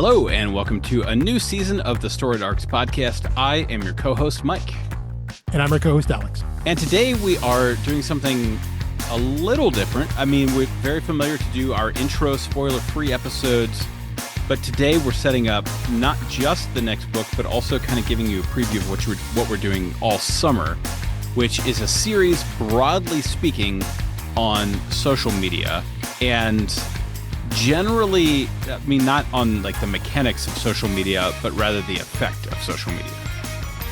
Hello, and welcome to a new season of the Storied Arcs podcast. I am your co-host, Mike. And I'm your co-host, Alex. And today we are doing something a little different. I mean, we're very familiar to do our intro spoiler-free episodes, but today we're setting up not just the next book, but also kind of giving you a preview of what we're doing all summer, which is a series, broadly speaking, on social media. And generally, I mean, not on like the mechanics of social media, but rather the effect of social media.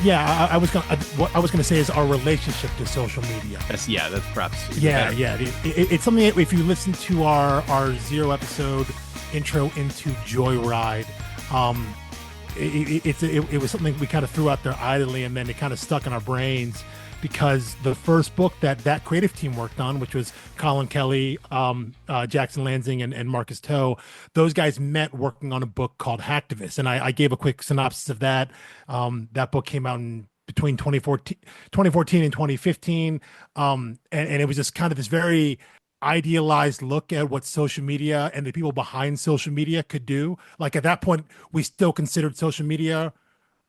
Yeah, what I was gonna say is our relationship to social media. That's perhaps It's something that if you listen to our 0 episode intro into Joyride, it was something we kind of threw out there idly, and then it kind of stuck in our brains. Because the first book that creative team worked on, which was Colin Kelly, Jackson Lansing, and Marcus Toe, those guys met working on a book called Hacktivist. And I gave a quick synopsis of that. That book came out in between 2014 and 2015. And it was just kind of this very idealized look at what social media and the people behind social media could do. Like at that point, we still considered social media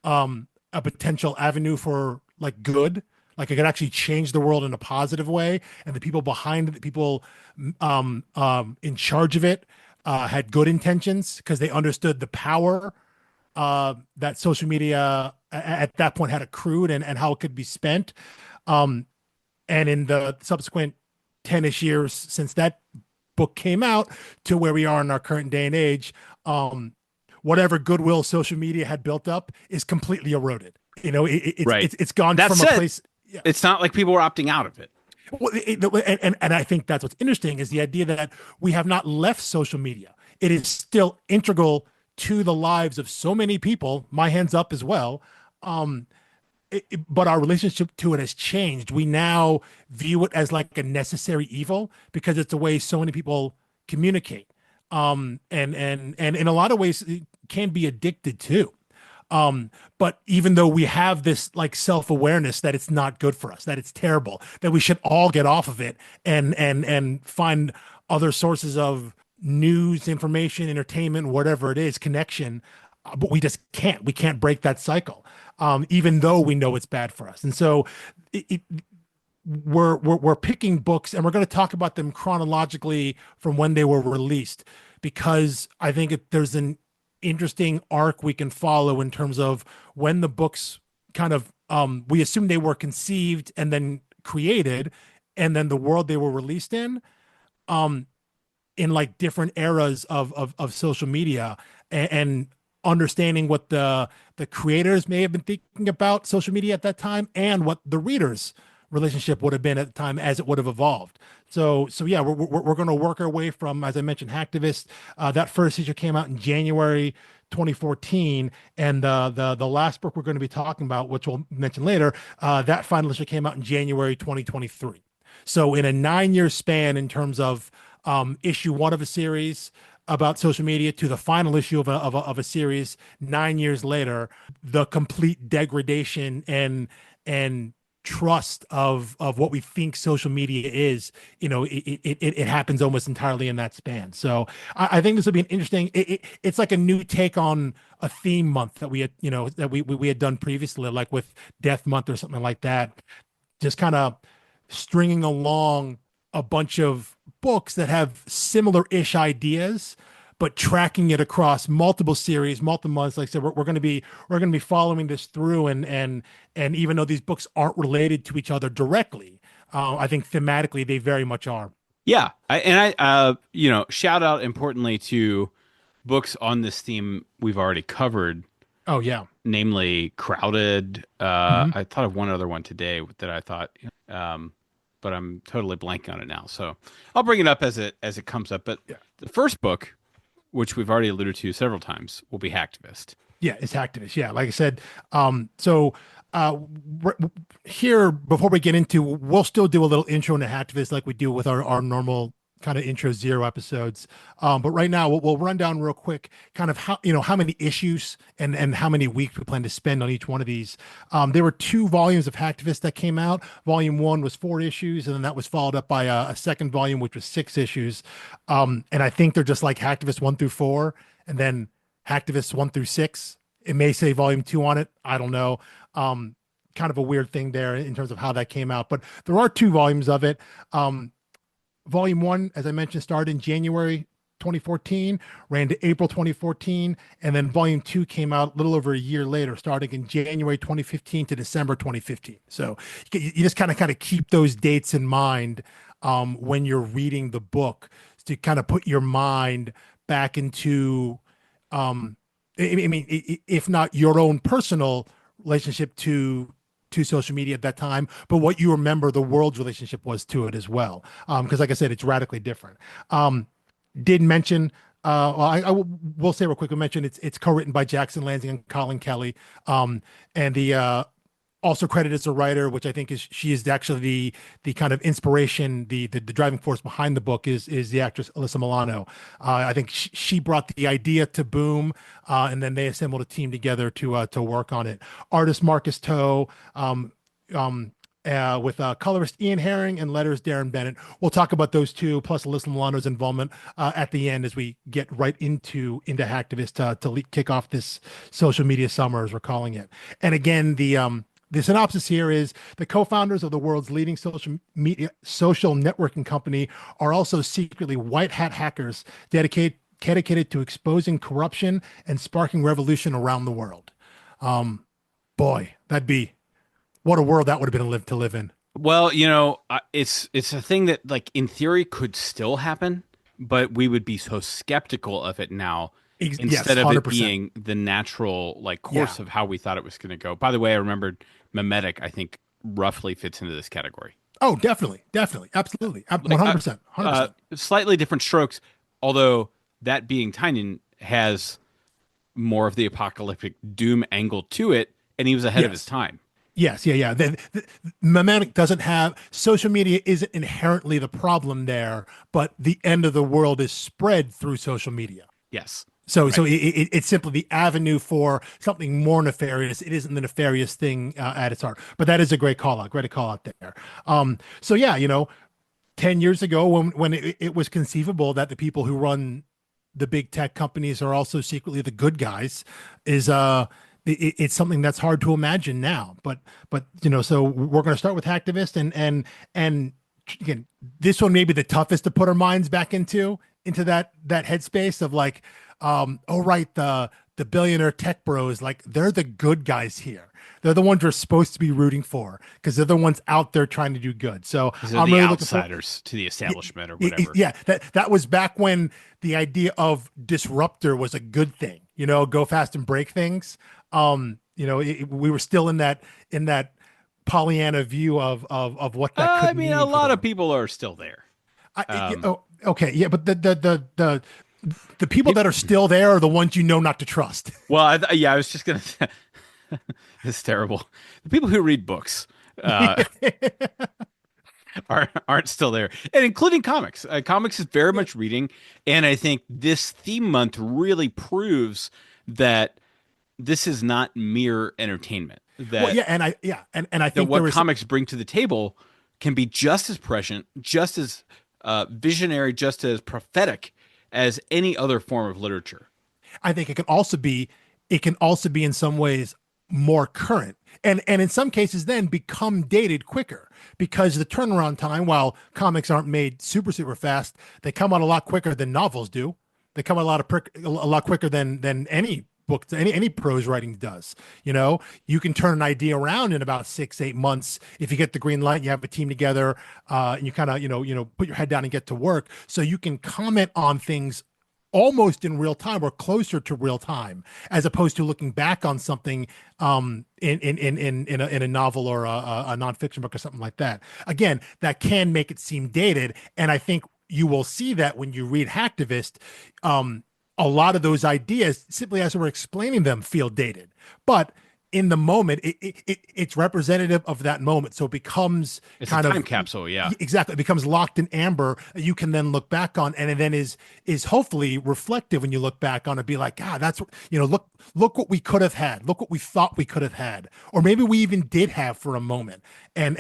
a potential avenue for like good. Like it could actually change the world in a positive way, and the people behind it, the people in charge of it, had good intentions because they understood the power that social media at that point had accrued and how it could be spent. And in the subsequent 10-ish years since that book came out to where we are in our current day and age, whatever goodwill social media had built up is completely eroded. You know, it's gone from a place. Yeah. It's not like people were opting out of it. Well, and I think that's what's interesting is the idea that we have not left social media. It is still integral to the lives of so many people, my hands up as well. But our relationship to it has changed. We now view it as like a necessary evil because it's the way so many people communicate. And in a lot of ways, it can be addicted to. But even though we have this like self-awareness that it's not good for us, that it's terrible, that we should all get off of it and find other sources of news, information, entertainment, whatever it is, connection, but we just can't. We can't break that cycle, even though we know it's bad for us. And so we're picking books, and we're going to talk about them chronologically from when they were released, because I think there's an interesting arc we can follow in terms of when the books kind of we assume they were conceived and then created, and then the world they were released in like different eras of social media, and understanding what the creators may have been thinking about social media at that time and what the readers relationship would have been at the time as it would have evolved. So yeah, we're going to work our way from, as I mentioned, Hacktivist. That first issue came out in January 2014, and the last book we're going to be talking about, which we'll mention later, that final issue came out in January 2023. So in a 9-year span, in terms of issue 1 of a series about social media to the final issue of a series 9 years later, the complete degradation and trust of what we think social media is, you know, it happens almost entirely in that span. So I think this will be an interesting, it's like a new take on a theme month that we had, you know, that we had done previously, like with Death Month or something like that, just kind of stringing along a bunch of books that have similar-ish ideas, but tracking it across multiple series, multiple months. Like I said, we're going to be following this through, and even though these books aren't related to each other directly, I think thematically they very much are. Yeah, I shout out importantly to books on this theme we've already covered. Oh yeah, namely Crowded. I thought of one other one today that I thought, but I'm totally blanking on it now. So I'll bring it up as it comes up. But the first book, which we've already alluded to several times, will be Hacktivist. Yeah, it's Hacktivist. Yeah, like I said, here, before we get into, we'll still do a little intro into Hacktivist like we do with our normal kind of intro 0 episodes. But right now we'll run down real quick kind of how many issues and how many weeks we plan to spend on each one of these. There were 2 volumes of Hacktivist that came out. Volume 1 was 4 issues, and then that was followed up by a second volume, which was 6 issues. And I think they're just like Hacktivist 1 through 4, and then Hacktivist 1 through 6. It may say volume 2 on it. I don't know. Um, Kind of a weird thing there in terms of how that came out, but there are 2 volumes of it. Volume 1, as I mentioned, started in January 2014, ran to April 2014, and then Volume 2 came out a little over a year later, starting in January 2015 to December 2015. So you just kind of keep those dates in mind when you're reading the book to kind of put your mind back into, um, I mean, if not your own personal relationship to social media at that time, but what you remember the world's relationship was to it as well. Because like I said, it's radically different. Did mention, well, will say real quick, we mentioned it's co-written by Jackson Lansing and Colin Kelly. And the also credited as a writer, which I think is she is actually the kind of inspiration, the driving force behind the book is the actress Alyssa Milano. I think she brought the idea to Boom, and then they assembled a team together to work on it. Artist Marcus Toe, with colorist Ian Herring and letters Darren Bennett. We'll talk about those two, plus Alyssa Milano's involvement at the end as we get right into Hacktivist to kick off this social media summer, as we're calling it. And again, the synopsis here is the co-founders of the world's leading social networking company are also secretly white hat hackers dedicated to exposing corruption and sparking revolution around the world. Boy, what a world that would have been to live in. Well, it's a thing that, like, in theory could still happen, but we would be so skeptical of it now Yes, instead of 100%. it being the natural, like, course of how we thought it was going to go. By the way, I remembered Memetic, I think, roughly fits into this category. Oh, definitely, absolutely, 100%, 100%. Slightly different strokes, although that being Tynan has more of the apocalyptic doom angle to it, and he was ahead of his time. Yes, yeah. The Memetic doesn't have social media isn't inherently the problem there, but the end of the world is spread through social media. Yes. So it's simply the avenue for something more nefarious. It isn't the nefarious thing at its heart. But that is a great call out there. So yeah, 10 years ago when it was conceivable that the people who run the big tech companies are also secretly the good guys is it's something that's hard to imagine now. But so we're going to start with Hacktivist and again, this one may be the toughest to put our minds back into that headspace of like, oh right, the billionaire tech bros, like they're the good guys here. They're the ones we're supposed to be rooting for because they're the ones out there trying to do good. So I'm really outsiders to the establishment or whatever. Yeah, that was back when the idea of disruptor was a good thing. Go fast and break things. We were still in that Pollyanna view of what that could mean. A lot of people are still there. Okay, yeah, but the people that are still there are the ones not to trust. Well, I was just gonna say, it's terrible. The people who read books aren't still there, and including comics. Comics is very much reading, and I think this theme month really proves that this is not mere entertainment. And I think what comics bring to the table can be just as prescient, just as visionary, just as prophetic as any other form of literature. I think it can also be in some ways more current and in some cases then become dated quicker because the turnaround time, while comics aren't made super fast, they come out a lot quicker than novels do. They come out a lot quicker than any book, any prose writing does. You can turn an idea around in about 6-8 months if you get the green light, you have a team together, and you kind of put your head down and get to work. So you can comment on things almost in real time or closer to real time, as opposed to looking back on something in a novel or a nonfiction book or something like that. Again, that can make it seem dated, and I think you will see that when you read Hacktivist. A lot of those ideas, simply as we're explaining them, feel dated. But in the moment, it's representative of that moment. So it becomes kind of a time capsule. Yeah, exactly. It becomes locked in amber that you can then look back on, and it then is hopefully reflective when you look back on it. Be like, that's look what we could have had. Look what we thought we could have had, or maybe we even did have for a moment. And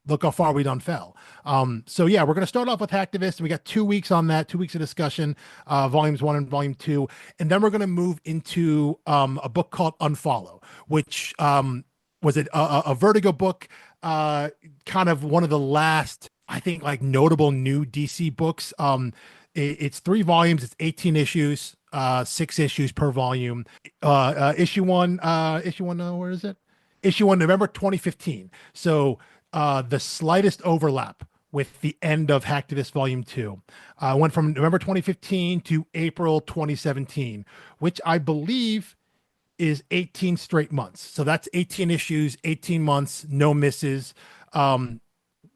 look how far we done fell. So yeah, we're going to start off with Hacktivist. We got 2 weeks on that, 2 weeks of discussion, volumes 1 and volume 2, and then we're going to move into a book called Unfollow, which was a Vertigo book, kind of one of the last, I think, like notable new DC books. It's 3 volumes, it's 18 issues, 6 issues per volume. Issue one, where is it? Issue one, November 2015. So the slightest overlap with the end of Hacktivist Volume 2. Went from November 2015 to April 2017, which I believe is 18 straight months. So that's 18 issues, 18 months, no misses.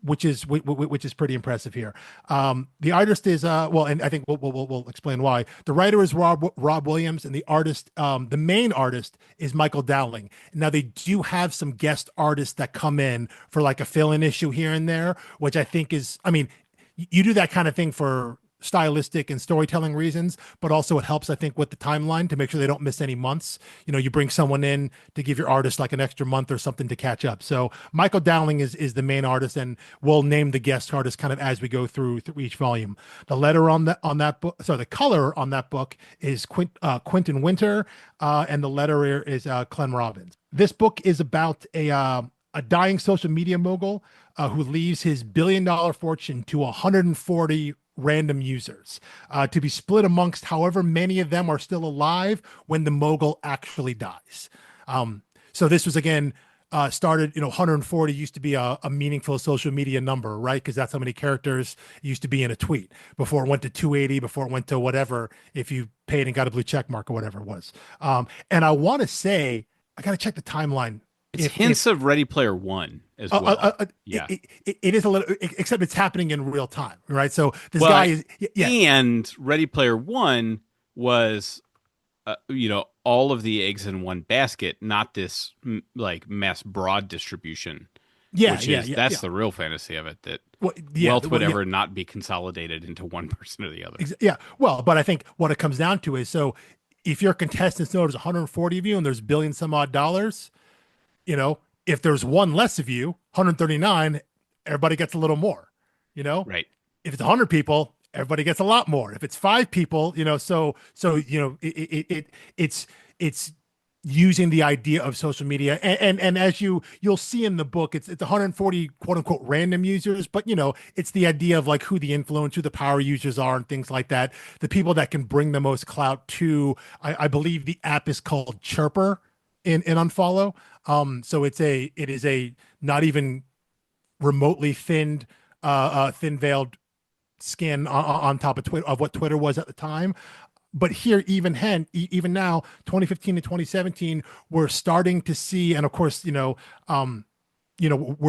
Which is pretty impressive here. The artist is well, and I think we'll explain why. The writer is Rob Williams, and the artist, the main artist, is Michael Dowling. Now they do have some guest artists that come in for like a fill-in issue here and there, which I think is, I mean, you do that kind of thing for stylistic and storytelling reasons, but also it helps, I think, with the timeline to make sure they don't miss any months. You know, you bring someone in to give your artist like an extra month or something to catch up. So Michael Dowling is the main artist, and we'll name the guest artist kind of as we go through each volume. The letter on that book, sorry, the color on that book is Quentin Winter, and the letterer is Clem Robbins. This book is about a dying social media mogul who leaves his billion-dollar fortune to 140 random users, to be split amongst however many of them are still alive when the mogul actually dies. So this was, again, started, 140 used to be a meaningful social media number, right? Because that's how many characters used to be in a tweet before it went to 280, before it went to whatever, if you paid and got a blue check mark or whatever it was. And I want to say, I got to check the timeline. It's hints of Ready Player One as well. Yeah, it is a little, except it's happening in real time, right? So this guy is, yeah. And Ready Player One was, all of the eggs in one basket, not this like mass broad distribution. Yeah, That's the real fantasy of it, that wealth would ever not be consolidated into one person or the other. Yeah, well, but I think what it comes down to is, so if your contestants know there's 140 of you and there's billion some odd dollars, if there's one less of you, 139, everybody gets a little more, Right. If it's 100 people, everybody gets a lot more. If it's 5 people, it's using the idea of social media. And as you'll see in the book, it's 140 quote unquote random users, but it's the idea of like who the influence, who the power users are and things like that. The people that can bring the most clout to, I believe the app is called Chirper in Unfollow. So it is a not even remotely thin veiled skin on top of Twitter, of what Twitter was at the time. But here, even now, 2015 to 2017, we're starting to see, and of course, we're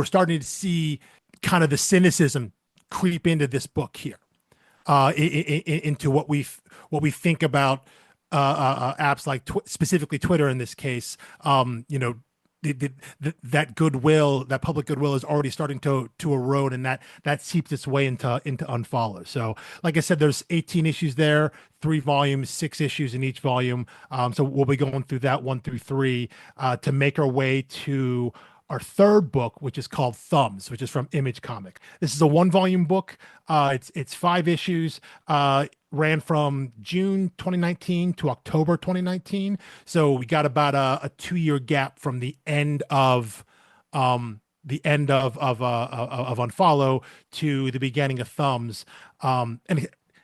starting to see kind of the cynicism creep into this book here, into what we think about apps like specifically Twitter in this case. That goodwill, that public goodwill, is already starting to erode, and that seeps its way into Unfollow. So, like I said, there's 18 issues there, 3 volumes, 6 issues in each volume. So we'll be going through that 1 through 3 to make our way to our third book, which is called Thumbs, which is from Image Comic. This is a 1-volume book. It's 5 issues. Ran from June 2019 to October 2019. So we got about a 2-year gap from the end of Unfollow to the beginning of Thumbs. And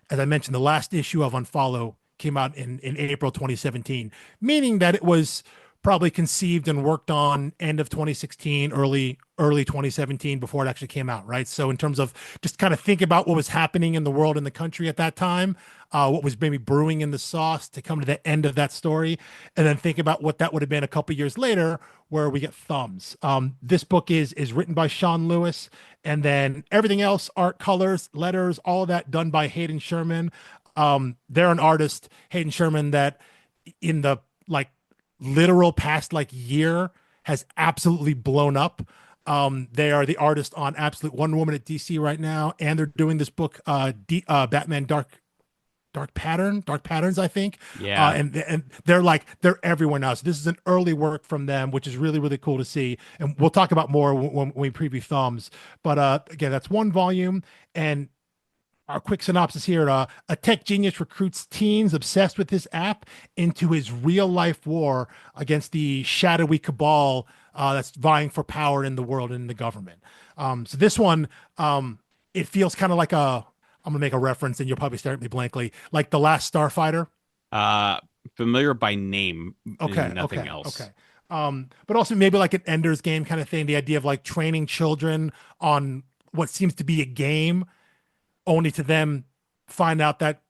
as I mentioned, the last issue of Unfollow came out in April 2017, meaning that it was probably conceived and worked on end of 2016, early 2017, before it actually came out, right? So in terms of just kind of think about what was happening in the world and the country at that time, what was maybe brewing in the sauce to come to the end of that story, and then think about what that would have been a couple years later, where we get Thumbs. This book is written by Sean Lewis, and then everything else, art, colors, letters, all of that done by Hayden Sherman. They're an artist, Hayden Sherman, that in the literal past year has absolutely blown up. They are the artist on Absolute Wonder Woman at DC right now, and they're doing this book, Batman Dark Dark Patterns, I think. Yeah. And they're everywhere now. So this is an early work from them, which is really really cool to see. And we'll talk about more when we preview Thumbs. But again, that's one volume. And our quick synopsis here: a tech genius recruits teens obsessed with his app into his real life war against the shadowy cabal that's vying for power in the world and in the government. So this one, it feels kind of like a. I'm gonna make a reference, and you'll probably stare at me blankly, like the Last Starfighter. Uh, Familiar by name and Okay, nothing okay, else. okay. But also maybe like an Ender's Game kind of thing. The idea of like training children on what seems to be a game only to them find out that,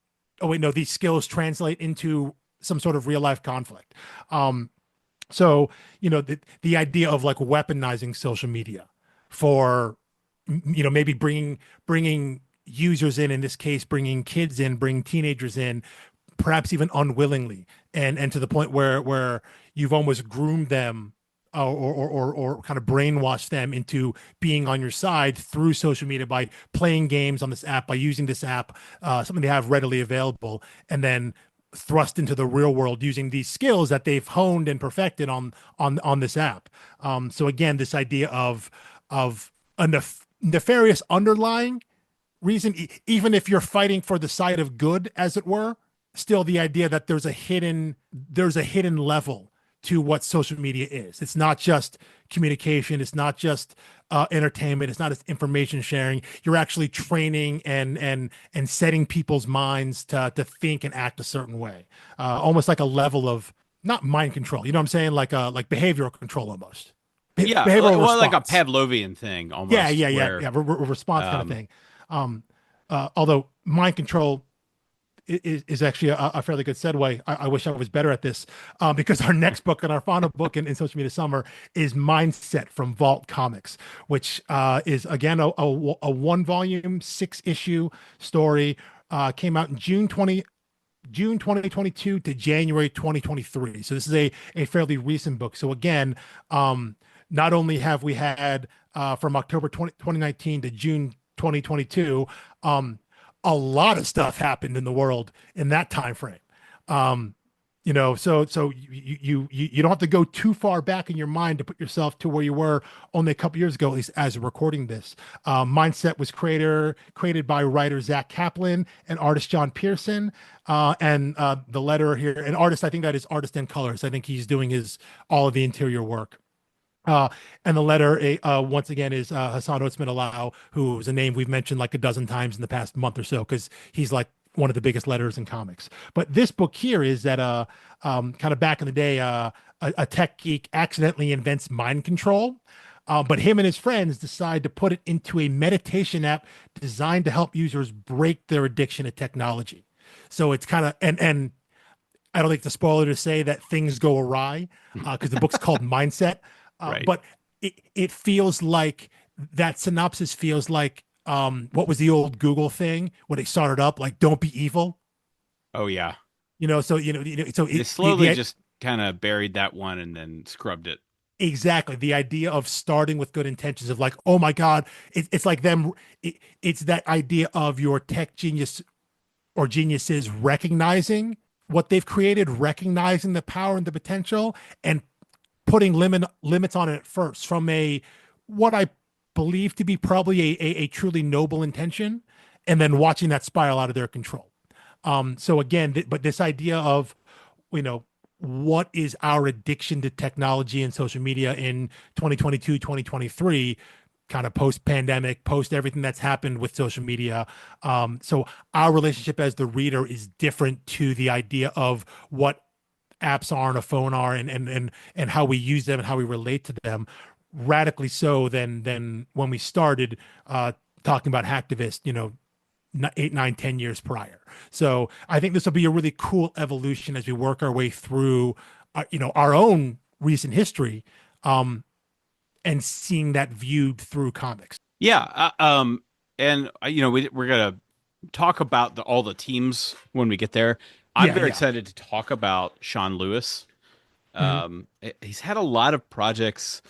oh wait, no, these skills translate into some sort of real life conflict. um so the idea of like weaponizing social media for maybe bringing users in this case, bringing kids in, bringing teenagers in, perhaps even unwillingly, and to the point where you've almost groomed them, or kind of brainwashed them into being on your side through social media by playing games on this app, by using this app, something they have readily available, and then thrust into the real world using these skills that they've honed and perfected on this app. So again, this idea of a nefarious underlying reason, even if you're fighting for the side of good, as it were, still the idea that there's a hidden level to what social media is. It's not just communication. It's not just entertainment. It's not just information sharing. You're actually training and setting people's minds to think and act a certain way, almost like a level of not mind control. You know what I'm saying? Like behavioral control almost. Yeah, Behavioral well, like a response. Pavlovian thing Yeah, almost, yeah, yeah, where yeah. Response kind of um, thing. Um, although mind control is actually a fairly good segue. I wish I was better at this, because our next book and our final book in social media summer is Mindset from Vault Comics, which is again a one volume, 6 issue story. Came out in June 2022 to January 2023. So this is a fairly recent book. So again, not only have we had from October 2019 to June 2022, a lot of stuff happened in the world in that time frame. Um, so you don't have to go too far back in your mind to put yourself to where you were only a couple years ago, at least as recording this. Mindset was created by writer Zach Kaplan and artist John Pearson. And the letter here, an artist, I think that is Artist in Colors. I think he's doing his all of the interior work. Uh, and the letter, once again, is Hassan Otsman Alao, who's a name we've mentioned like a dozen times in the past month or so, because he's like one of the biggest letters in comics. But this book here is that kind of back in the day, a tech geek accidentally invents mind control. But him and his friends decide to put it into a meditation app designed to help users break their addiction to technology. So it's kind of, and I don't think it's a spoiler to say that things go awry, because the book's called Mindset. right. But it feels like that synopsis feels like, what was the old Google thing when they started up, like "Don't be evil." Oh yeah, So so they it slowly just kind of buried that one and then scrubbed it. exactly the idea of starting with good intentions of like, oh my God, it's like them. It's that idea of your tech genius or geniuses recognizing what they've created, recognizing the power and the potential, and putting limits on it at first from a what I believe to be probably a truly noble intention, and then watching that spiral out of their control. So again, but this idea of, you know, what is our addiction to technology and social media in 2022, 2023, kind of post pandemic, post everything that's happened with social media. So our relationship as the reader is different to the idea of what apps are on a phone are, and how we use them and how we relate to them, radically so than when we started talking about Hacktivist, 8, 9, 10 years prior. So I think this will be a really cool evolution as we work our way through our own recent history, um and seeing that viewed through comics. Yeah, and we're gonna talk about all the teams when we get there. I'm Yeah, very yeah. excited to talk about Sean Lewis. Mhm. He's had a lot of projects.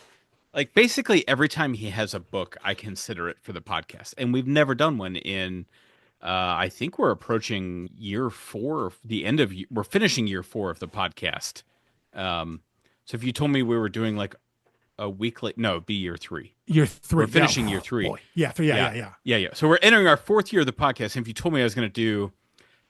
Like basically every time he has a book, I consider it for the podcast, and we've never done one in I think we're approaching year four, the end of, we're finishing year four of the podcast. Um, so if you told me we were doing like a weekly, no, it'd be year three. Year We're three. Yeah. finishing year three. Boy. Yeah. Three. Yeah. Yeah. Yeah. Yeah. Yeah. Yeah. So we're entering our fourth year of the podcast. And if you told me I was going to do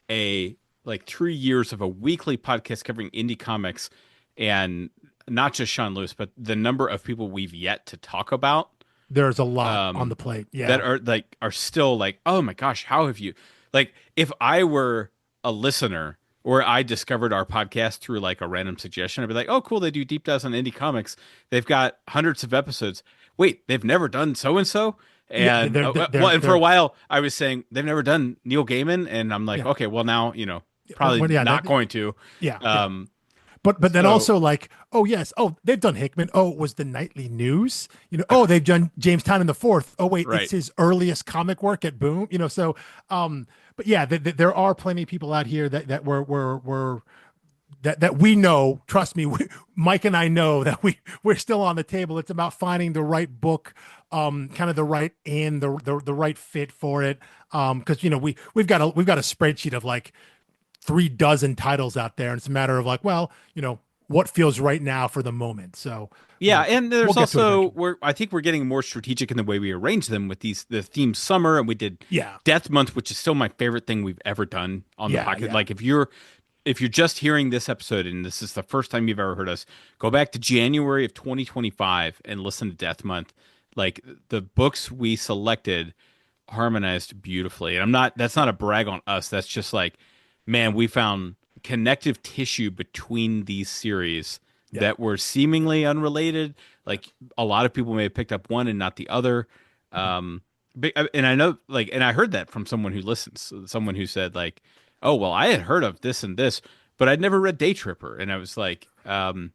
a like 3 years of a weekly podcast covering indie comics and not just Sean Lewis, but the number of people we've yet to talk about There's a lot on the plate. that Yeah. are still like, oh my gosh, how have you like if I were a listener or I discovered our podcast through like a random suggestion, I'd be like, oh cool, they do deep dives on indie comics. They've got hundreds of episodes. Wait, they've never done so and so? Yeah. And well, and for a while I was saying they've never done Neil Gaiman, and I'm like, Yeah. okay, well now, probably Yeah. not going to. Yeah. Yeah. Um But then so also like, oh yes, oh they've done Hickman. Oh, it was the Nightly News. Oh they've done Jamestown in the Fourth. Oh wait, right. it's his earliest comic work at Boom. So but yeah, there are plenty of people out here that were that we know. Trust me, Mike and I know that we're still on the table. It's about finding the right book, kind of the right the right fit for it. Because we've got a spreadsheet of like 36 titles out there, and it's a matter of like, well, what feels right now for the moment. So Yeah, and we'll there's get to it also eventually. I think we're getting more strategic in the way we arrange them with the theme summer, and we did Yeah, Death Month, which is still my favorite thing we've ever done on the yeah, podcast. yeah, Like if you're just hearing this episode and this is the first time you've ever heard us, go back to January of 2025 and listen to Death Month. Like the books we selected harmonized beautifully. And that's not a brag on us. That's just like, man, we found connective tissue between these series yeah, that were seemingly unrelated. Like a lot of people may have picked up one and not the other. mhm. And I know, like, and I heard that from someone who listens, someone who said, like, oh, well, I had heard of this and this, but I'd never read Day Tripper. And I was like, my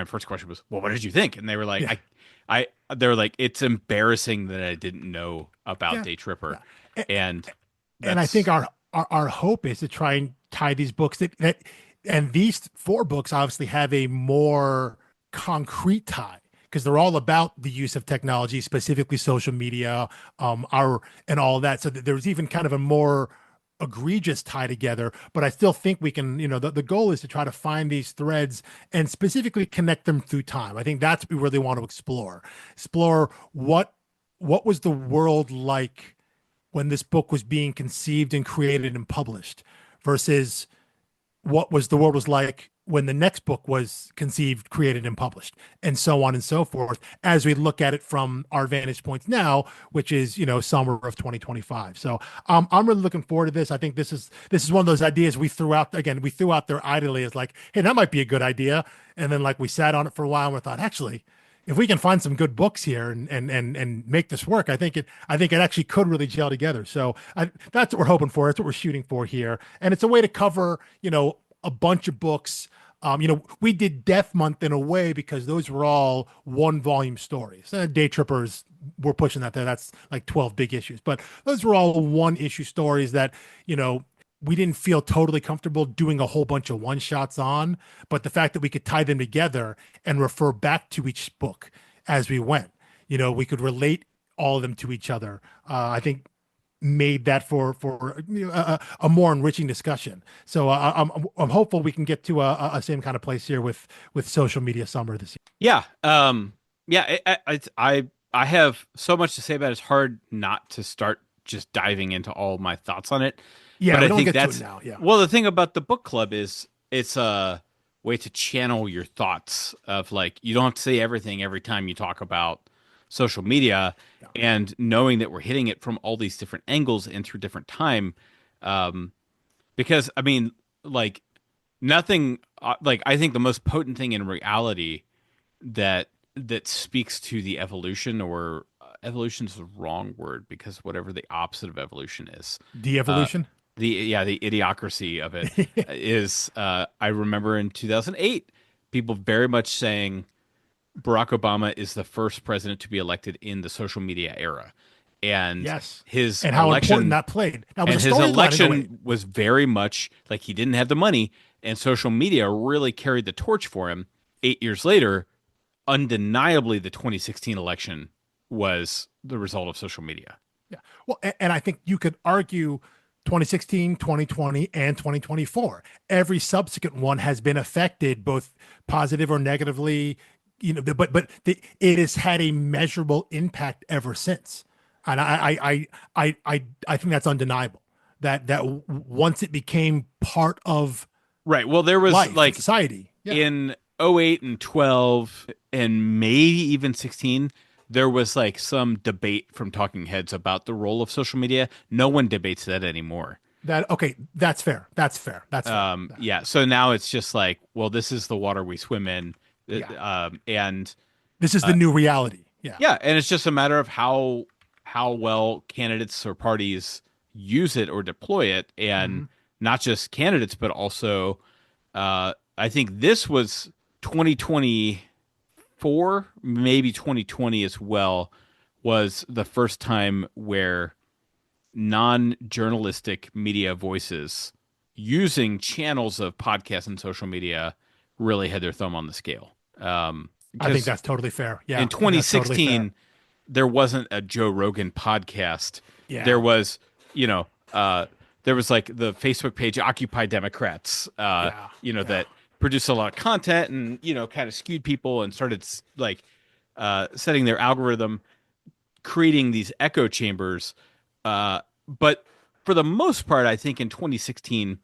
first question was, well, what did you think? And they were like, Yeah, they were like, it's embarrassing that I didn't know about yeah, Day Tripper. yeah. A- And And I think that's, our hope is to try and tie these books and these four books obviously have a more concrete tie because they're all about the use of technology, specifically social media, and all that. So there's even kind of a more egregious tie together, but I still think we can, the goal is to try to find these threads and specifically connect them through time. I think that's what we really want to explore what was the world like when this book was being conceived and created and published versus what was the world was like when the next book was conceived, created, and published, and so on and so forth, as we look at it from our vantage points now, which is summer of 2025. So I'm really looking forward to this. I think this is one of those ideas we threw out there idly as like, hey, that might be a good idea, and then like we sat on it for a while and we thought, actually, if we can find some good books here and make this work, I think it actually could really gel together. So that's what we're hoping for. That's what we're shooting for here, and it's a way to cover a bunch of books. We did Death Month in a way because those were all one volume stories. Day Trippers, we're pushing that there. That's like 12 big issues, but those were all one issue stories that we didn't feel totally comfortable doing a whole bunch of one shots on, but the fact that we could tie them together and refer back to each book as we went, we could relate all of them to each other. I think made that for a more enriching discussion. So I'm hopeful we can get to a same kind of place here with social media summer this year. yeah. Yeah. I have so much to say about it. It's hard not to start just diving into all my thoughts on it. Yeah, But we I don't think get to it that's, now. Yeah, well, the thing about the book club is it's a way to channel your thoughts of like, you don't have to say everything every time you talk about social media, yeah, and knowing that we're hitting it from all these different angles and through different time. Um, because I mean, like nothing, like I think the most potent thing in reality that speaks to the evolution, or evolution is the wrong word because whatever the opposite of evolution is, uh, de-evolution. the idiocracy of it is, I remember in 2008 people very much saying Barack Obama is the first president to be elected in the social media era, and Yes, his and how important election that played. That was and a his storyline in a way. election was very much like he didn't have the money, and social media really carried the torch for him. 8 years later, undeniably, the 2016 election was the result of social media. Yeah. Well, and I think you could argue 2016, 2020, and 2024. Every subsequent one has been affected, both positive or negatively. It has had a measurable impact ever since, and I think that's undeniable. That once it became part of Right. Well, there was life and like society. Yeah. in '08 and 12 and maybe even 16, there was like some debate from talking heads about the role of social media. No one debates that anymore. That okay. That's fair. That's fair. That's fair. Yeah. So now it's just like, well, this is the water we swim in. Yeah. And This is the new reality. Yeah. yeah, and it's just a matter of how well candidates or parties use it or deploy it, and Hmm. not just candidates, but also I think this was 2024, maybe 2020 as well, was the first time where non-journalistic media voices using channels of podcasts and social media really had their thumb on the scale. I think Because that's totally fair. in Yeah. I think that's totally fair. 2016, there wasn't a Joe Rogan podcast. There Yeah. was, you know, there was like the Facebook page Occupy Democrats, Yeah. Yeah. that produced a lot of content and, kind of skewed people and started like setting their algorithm, creating these echo chambers. But for the most part, I think in 2016,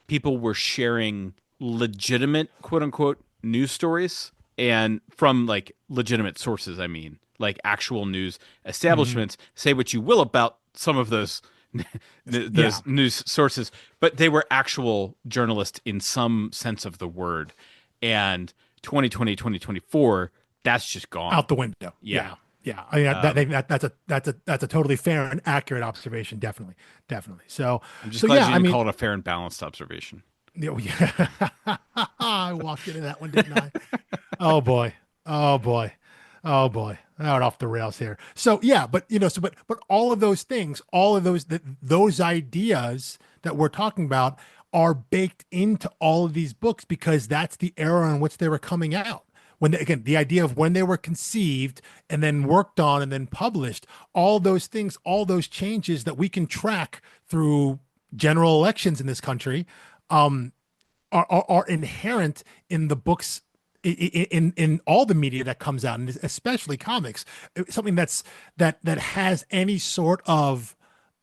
people were sharing legitimate, quote unquote, news stories, and from like legitimate sources. I mean, like actual news Hmm. establishments. Say what you will about some of those Yeah. those news sources, but they were actual journalists in some sense of the word. And 2020, 2024, that's just gone. Out the window. Yeah. Yeah. Yeah. I mean, Um, that's a totally fair and accurate observation. Definitely. Definitely. So, I'm just so glad yeah, you I didn't mean, call it a fair and balanced observation. yeah. I walked into that one, didn't I? Oh boy. Oh boy. Oh boy. Out off the rails here. So yeah, but but all of those things, all of those ideas that we're talking about are baked into all of these books because that's the era in which they were coming out. Again, the idea of when they were conceived and then worked on and then published, all those things, all those changes that we can track through general elections in this country, um, are inherent in the books, in all the media that comes out, and especially comics. Something that has any sort of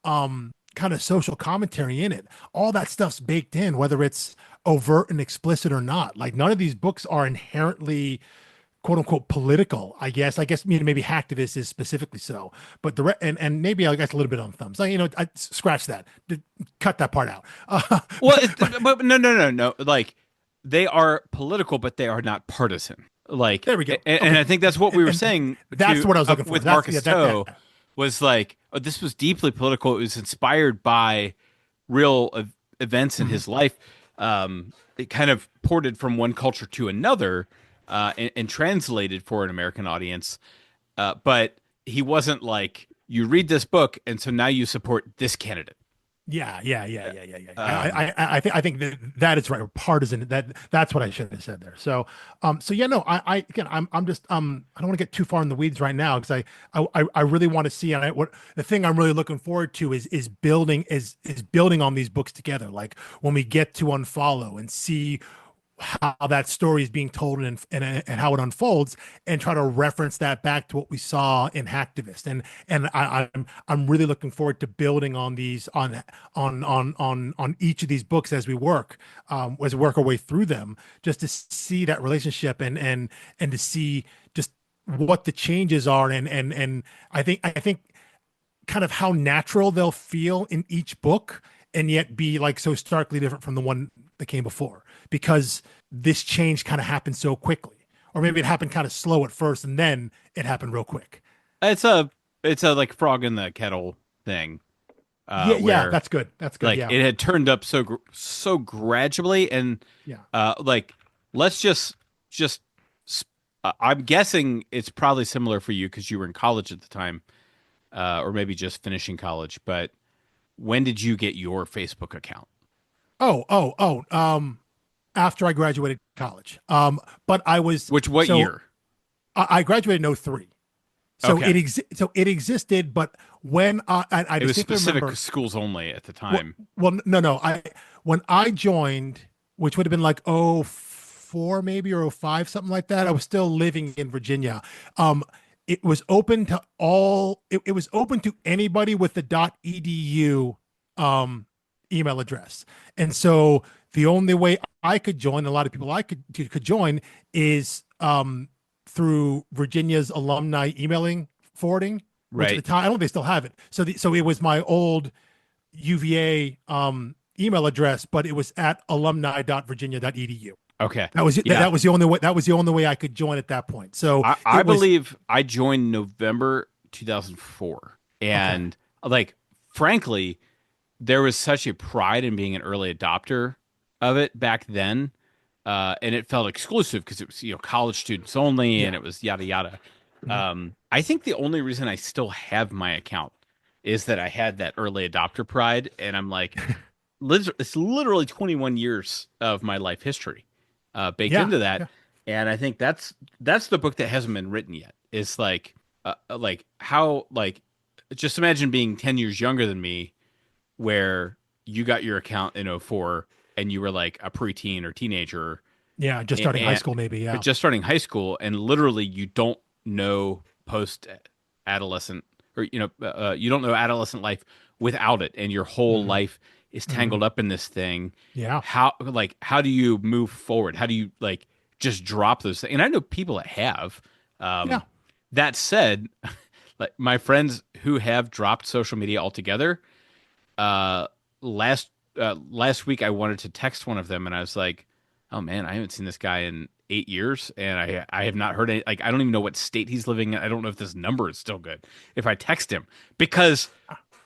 kind of social commentary in it. All that stuff's baked in, whether it's overt and explicit or not. Like none of these books are inherently quote unquote political. I guess maybe Hacktivist is specifically so, but and maybe I guess a little bit on thumbs. Like, I scratch that, cut that part out. Well, But but no, no, no, no. Like they are political, but they are not partisan. Like, there we go. and Okay, I think that's what we were and saying that's what I was looking for. with That's yeah, Marcus that Toe, was like, oh, this was deeply political. It was inspired by real events in Mhm. his life. It kind of ported from one culture to another, and translated for an American audience. But he wasn't like, you read this book, and so now you support this candidate. Yeah, yeah, yeah, yeah, yeah, yeah. Um, I think that is right. Partisan. That's what I should have said there. So yeah, no. Again, I'm just I don't want to get too far in the weeds right now because I really want to see, and what the thing I'm really looking forward to is building on these books together. Like when we get to Unfollow and see how that story is being told and how it unfolds, and try to reference that back to what we saw in Hacktivist. And I'm really looking forward to building on these on each of these books as we work our way through them, just to see that relationship and to see just what the changes are. And I think kind of how natural they'll feel in each book, and yet be like so starkly different from the one that came before, because this change kind of happened so quickly, or maybe it happened kind of slow at first and then it happened real quick. it's a like frog in the kettle thing, Yeah, yeah, where that's good. That's good. like Yeah, it had turned up so gradually, and yeah. like let's just I'm guessing it's probably similar for you because you were in college at the time, or maybe just finishing college. But when did you get your Facebook account? After I graduated college. But I was What so year? I graduated in '03. So Okay. it existed, but when I It was distinctly specific remember. schools only at the Well, time. well, no. When I joined, which would have been like oh four maybe or oh five, something like that. I was still living in Virginia. Um, it was open to all. It was open to anybody with the .edu um, email address, and so the only way I could join, a lot of people I could join, is through Virginia's alumni emailing forwarding, which at the Right. time I don't know if they still have it. So it was my old UVA email address, but it was at alumni.virginia.edu. Okay. That Yeah. was the only way. That was the only way I could join at that point. So I it was believe I joined November 2004. okay. And like, frankly, there was such a pride in being an early adopter of it back then. And it felt exclusive because it was, college students only and Yeah. it was yada yada. Mhm. I think the only reason I still have my account is that I had that early adopter pride. And I'm like, it's literally 21 years of my life history baked Yeah. into that. Yeah. And I think that's the book that hasn't been written yet. It's like how like just imagine being 10 years younger than me where you got your account in '04 and you were like a preteen or teenager Yeah. Just starting high and school, maybe. Yeah. just starting high school and literally you don't know post adolescent or you don't know adolescent life without it and your whole Hmm. life is tangled Hmm. up in this thing. Yeah. How do you move forward? How do you like just drop those things? And I know people that have. Yeah. um that said, like my friends who have dropped social media altogether, uh last last week I wanted to text one of them and I was like, "Oh man, I haven't seen this guy in 8 years and I have not heard any, like I don't even know what state he's living in. I don't know if this number is still good if I text him." Because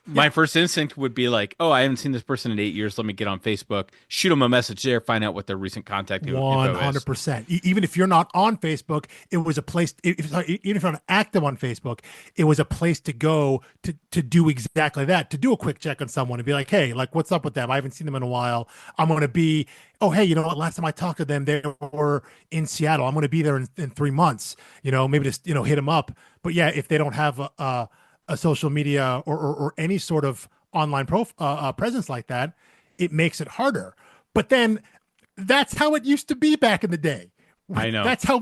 Yeah. my first instinct would be like, "Oh, I haven't seen this person in 8 years. Let me get on Facebook, shoot them a message there, find out what their recent contact info is." 100%. Even if you're not on Facebook, it was a place. Even if you're not active on Facebook, it was a place to go to do exactly that. To do a quick check on someone and be like, "Hey, like, what's up with them? I haven't seen them in a while. I'm going to be. Oh, hey, you know what? Last time I talked to them, they were in Seattle. I'm going to be there in 3 months. Maybe just hit them up. But yeah, if they don't have a social media or any sort of online presence like that, it makes it harder. But then that's how it used to be back in the day. I know. That's how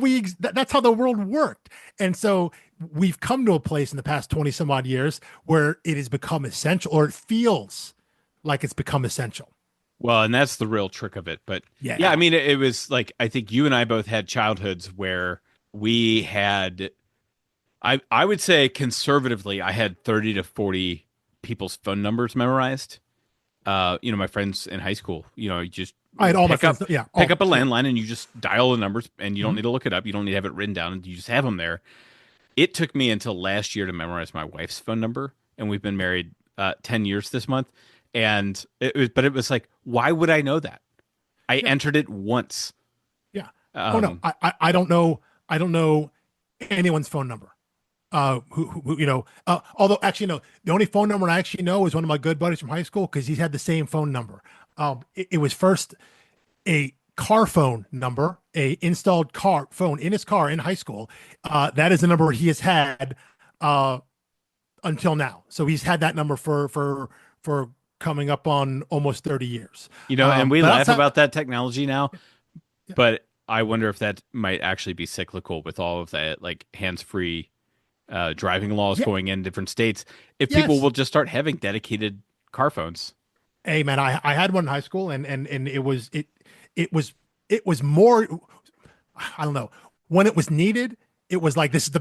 the world worked. And so we've come to a place in the past 20 some odd years where it has become essential, or it feels like it's become essential. Well, and that's the real trick of it. But yeah, I Yeah. mean, it was like I think you and I both had childhoods where we had, I would say conservatively, I had 30 to 40 people's phone numbers memorized. My friends in high school, you just I had all my pick friends. up Yeah. pick All, up a yeah. landline and you just dial the numbers and you don't Mhm. need to look it up. You don't need to have it written down and you just have them there. It took me until last year to memorize my wife's phone number, and we've been married 10 years this month. And it was like, why would I know that? I Yeah. entered it once. Yeah. Oh no. Um, I don't know. I don't know anyone's phone number. Although actually no, the only phone number I actually know is one of my good buddies from high school because he's had the same phone number. It was first a car phone number, a installed car phone in his car in high school. That is the number he has had uh, until now. So he's had that number for coming up on almost 30 years. and we But laugh outside, about that technology now, yeah, but I wonder if that might actually be cyclical with all of that, like hands-free driving laws yeah, going in different states. If people yes. will just start having dedicated car phones. Hey man, I had one in high school and it was it was more. I don't know, when it was needed, it was like this is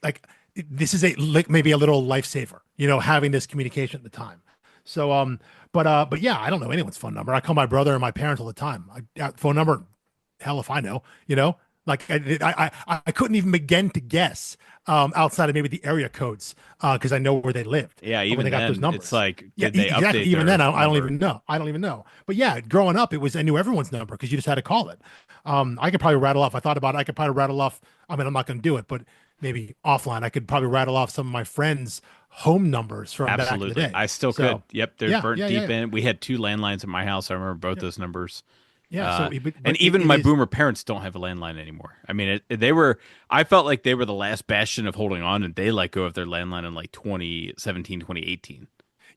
like this is a like maybe a little lifesaver, having this communication at the time. So but yeah, I don't know anyone's phone number. I call my brother and my parents all the time. Phone number, hell if I know, like I couldn't even begin to guess outside of maybe the area codes because I know where they lived Yeah, when even they got those then, it's numbers. like, Yeah, did they exactly. update Even then, their I don't number? even know. I don't even know. But yeah, growing up, I knew everyone's number because you just had to call it. I could probably rattle off. I thought about it. I could probably rattle off. I mean, I'm not going to do it, but maybe offline, I could probably rattle off some of my friends' home numbers from back in the Absolutely. day. I still So could. Yep, they're yeah, burnt yeah, yeah, deep yeah, in. We had two landlines at my house. I remember both yeah. those numbers. Yeah. So, And but even it my is. boomer parents don't have a landline anymore. I mean, they were, I felt like they were the last bastion of holding on, and they let go of their landline in like 2017, 2018.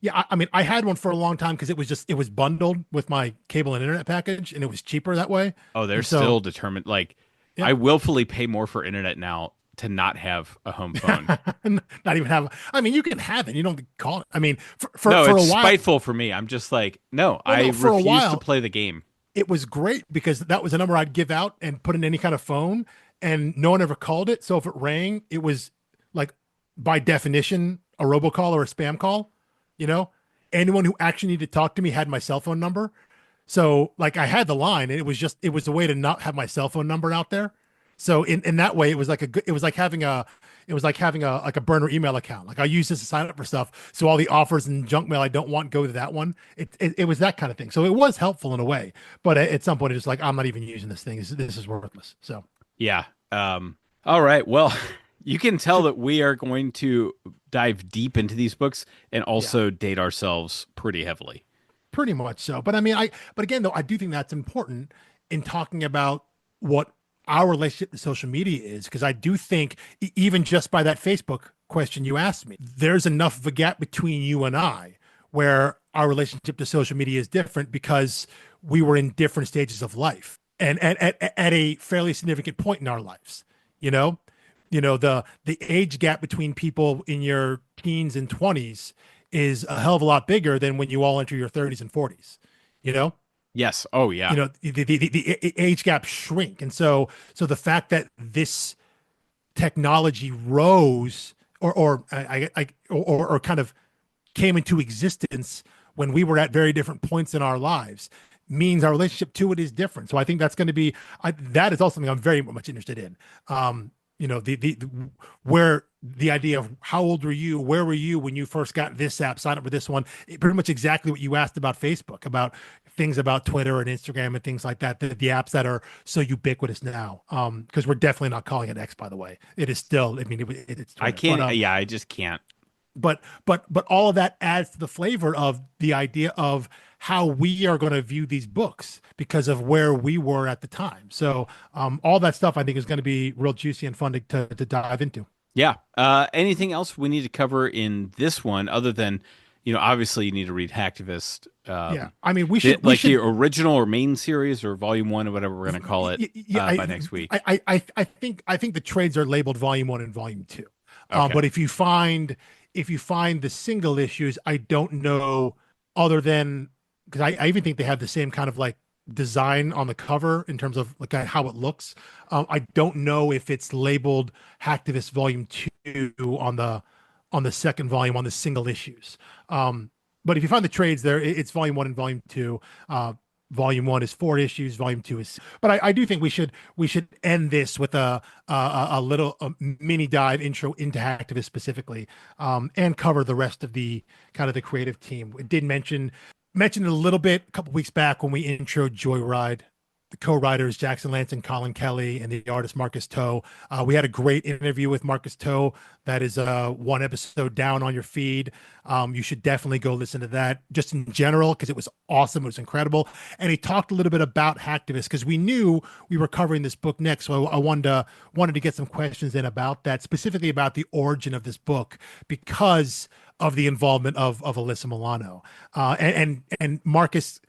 Yeah, I mean, I had one for a long time because it was bundled with my cable and internet package, and it was cheaper that way. Oh, they're And so, still determined. Like, yeah, I willfully pay more for internet now to not have a home phone. not even have. I mean, you can have it. You don't call it. I mean, No, for it's a while. spiteful for me. I'm just like, no, Well, I no, for a refuse to while play the game. it was great because that was a number I'd give out and put in any kind of phone, and no one ever called it. So if it rang, it was like by definition a robocall or a spam call. You know, anyone who actually needed to talk to me had my cell phone number. So like I had the line, and it was a way to not have my cell phone number out there. So in that way, it was like a good, it was like having a like a burner email account. Like I use this to sign up for stuff. So all the offers and junk mail I don't want go to that one. It was that kind of thing. So it was helpful in a way, but at some point it's like I'm not even using this thing. This is worthless. So Yeah. All right. Well, you can tell should that we are going to dive deep into these books and yeah. also date ourselves pretty heavily. Pretty much so. But I mean, but again, though, I do think that's important in talking about what our relationship to social media is, because I do think even just by that Facebook question you asked me, there's enough of a gap between you and I where our relationship to social media is different because we were in different stages of life and at a fairly significant point in our lives, you know? The age gap between people in your teens and 20s is a hell of a lot bigger than when you all enter your 30s and 40s. You know, Yes. Oh, yeah. the age gaps shrink, and so the fact that this technology rose or kind of came into existence when we were at very different points in our lives means our relationship to it is different. So I think that's going to be that is also something I'm very much interested in. The where the idea of how old were you, where were you when you first got this app, sign up for this one, pretty much exactly what you asked about Facebook, about things about Twitter and Instagram and things like that, the apps that are so ubiquitous now. Because we're definitely not calling it X, by the way. It is still, I mean, it's I Twitter, can't. Yeah, I just can't. but all of that adds to the flavor of the idea of how we are going to view these books because of where we were at the time. So all that stuff I think is going to be real juicy and fun to dive into. Yeah. Anything else we need to cover in this one other than, obviously you need to read Hacktivist, Yeah, I mean we like the should. original or main series or volume one or whatever we're going to call it Yeah, by next week. I think the trades are labeled volume one and volume two. Okay. But if you find the single issues, I don't know other than because I even think they have the same kind of like design on the cover in terms of like how it looks. I don't know if it's labeled Hacktivist Volume Two on the second volume on the single issues. But if you find the trades there, it's Volume One and Volume Two. Volume one is 4 issues. Volume two is, but I do think we should end this with a little mini dive intro into Hacktivist specifically, and cover the rest of the kind of the creative team. We did mention it a little bit a couple weeks back when we introed Joyride. The co-writers Jackson Lance and Colin Kelly, and the artist Marcus Toe. We had a great interview with Marcus Toe. That is one episode down on your feed. You should definitely go listen to that just in general because it was awesome. It was incredible. And he talked a little bit about Hacktivist because we knew we were covering this book next. So I wanted to get some questions in about that, specifically about the origin of this book because of the involvement of Alyssa Milano. And Marcus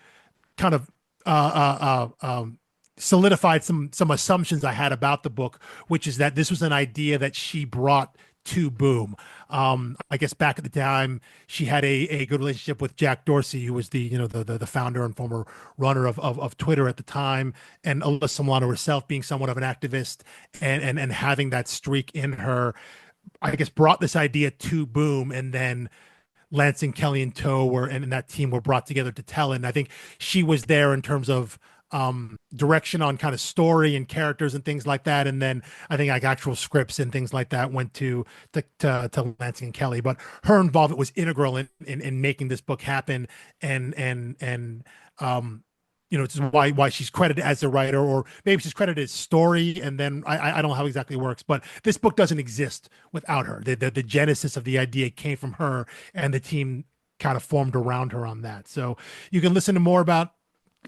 kind of solidified some assumptions I had about the book, which is that this was an idea that she brought to Boom. I guess back at the time she had a good relationship with Jack Dorsey, who was the founder and former runner of Twitter at the time, and Alyssa Milano herself being somewhat of an activist and having that streak in her, I guess brought this idea to Boom, and then Lance and Kelly and Toe and that team were brought together to tell it. And I think she was there in terms of direction on kind of story and characters and things like that. And then I think like actual scripts and things like that went to Lance and Kelly. But her involvement was integral in making this book happen. And it's why she's credited as a writer, or maybe she's credited as story. And then I don't know how exactly it works, but this book doesn't exist without her. The genesis of the idea came from her, and the team kind of formed around her on that. So you can listen to more about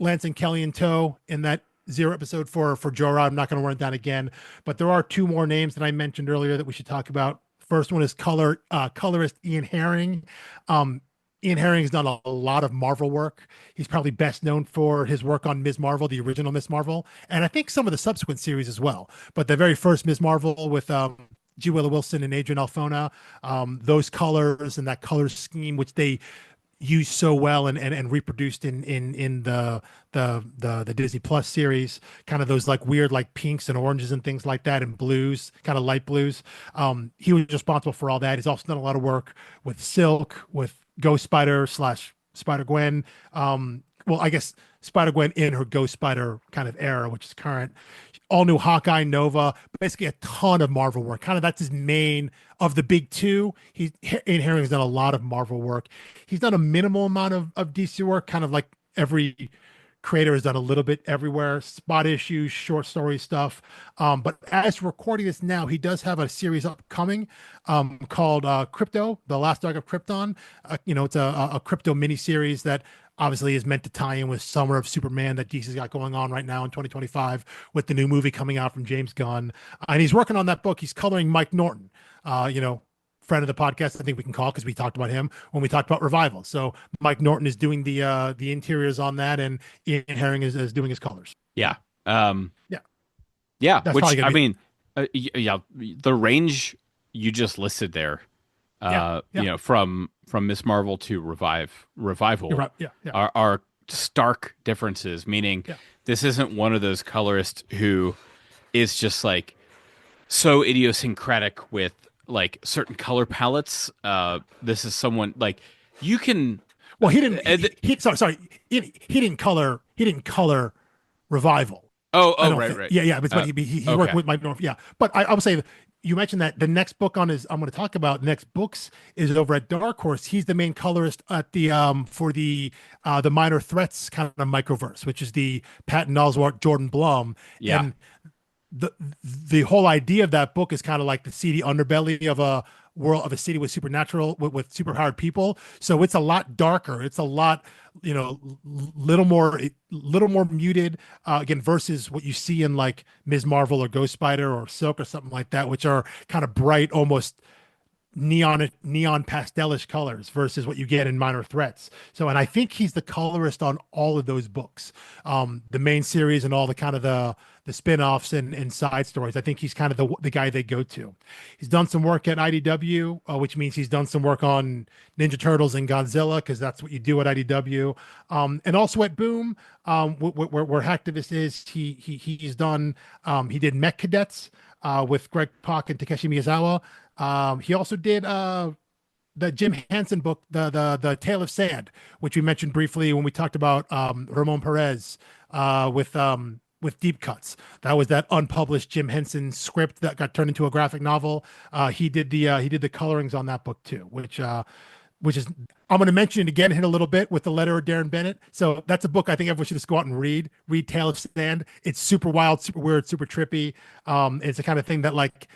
Lansing Kelly in tow in that zero episode for Jorah. I'm not going to run it down again, but there are two more names that I mentioned earlier that we should talk about. First one is colorist Ian Herring. Um, Ian Herring has done a lot of Marvel work. He's probably best known for his work on Ms. Marvel, the original Ms. Marvel, and I think some of the subsequent series as well. But the very first Ms. Marvel with G. Willow Wilson and Adrian Alphona, those colors and that color scheme, which they used so well and reproduced in the Disney Plus series, kind of those like weird like pinks and oranges and things like that and blues, kind of light blues. He was responsible for all that. He's also done a lot of work with Silk, with Ghost Spider slash Spider Gwen. Well, I guess Spider Gwen in her Ghost Spider kind of era, which is current. All new Hawkeye, Nova, basically a ton of Marvel work. Kind of that's his main of the big two. Ian Herring has done a lot of Marvel work. He's done a minimal amount of DC work, kind of like every creator has done a little bit everywhere, spot issues, short story stuff. But as recording this now, he does have a series upcoming called Crypto, The Last Arc of Krypton. It's a crypto mini series that obviously is meant to tie in with Summer of Superman that DC's got going on right now in 2025 with the new movie coming out from James Gunn. And he's working on that book. He's coloring Mike Norton, friend of the podcast, I think we can call because we talked about him when we talked about Revival. So Mike Norton is doing the interiors on that, and Ian Herring is doing his colors. Yeah. Yeah. Yeah. That's Which, probably I gonna be- mean, yeah, the range you just listed there, Yeah. from Miss Marvel to Revival You're right. Yeah. are stark differences, meaning Yeah. this isn't one of those colorists who is just like so idiosyncratic with like certain color palettes. This is someone like you can. Well, he didn't. Sorry. He didn't color. He didn't color Revival. Right. Yeah. But he worked okay. with Mike Norton. Yeah. But I would say you mentioned that the next book I'm going to talk about next books is over at Dark Horse. He's the main colorist at the for the Minor Threats kind of microverse, which is the Patton Oswalt, Jordan Blum. Yeah. And the whole idea of that book is kind of like the seedy underbelly of a world of a city with supernatural with superpowered people. So it's a lot darker. It's a lot, little more muted again versus what you see in like Ms. Marvel or Ghost Spider or Silk or something like that, which are kind of bright, almost neon pastelish colors versus what you get in Minor Threats. So, and I think he's the colorist on all of those books, the main series and all the kind of the spin-offs and side stories. I think he's kind of the guy they go to. He's done some work at IDW, which means he's done some work on Ninja Turtles and Godzilla, because that's what you do at IDW, and also at Boom, where Hacktivist is. He's done. He did Mech Cadets with Greg Pak and Takeshi Miyazawa. He also did the Jim Henson book, the Tale of Sand, which we mentioned briefly when we talked about Ramon Perez with Deep Cuts. That was that unpublished Jim Henson script that got turned into a graphic novel. He did the colorings on that book too, which is I'm going to mention it again in a little bit with the letter of Darren Bennett. So that's a book I think everyone should just go out and read. Read Tale of Sand. It's super wild, super weird, super trippy. It's the kind of thing that like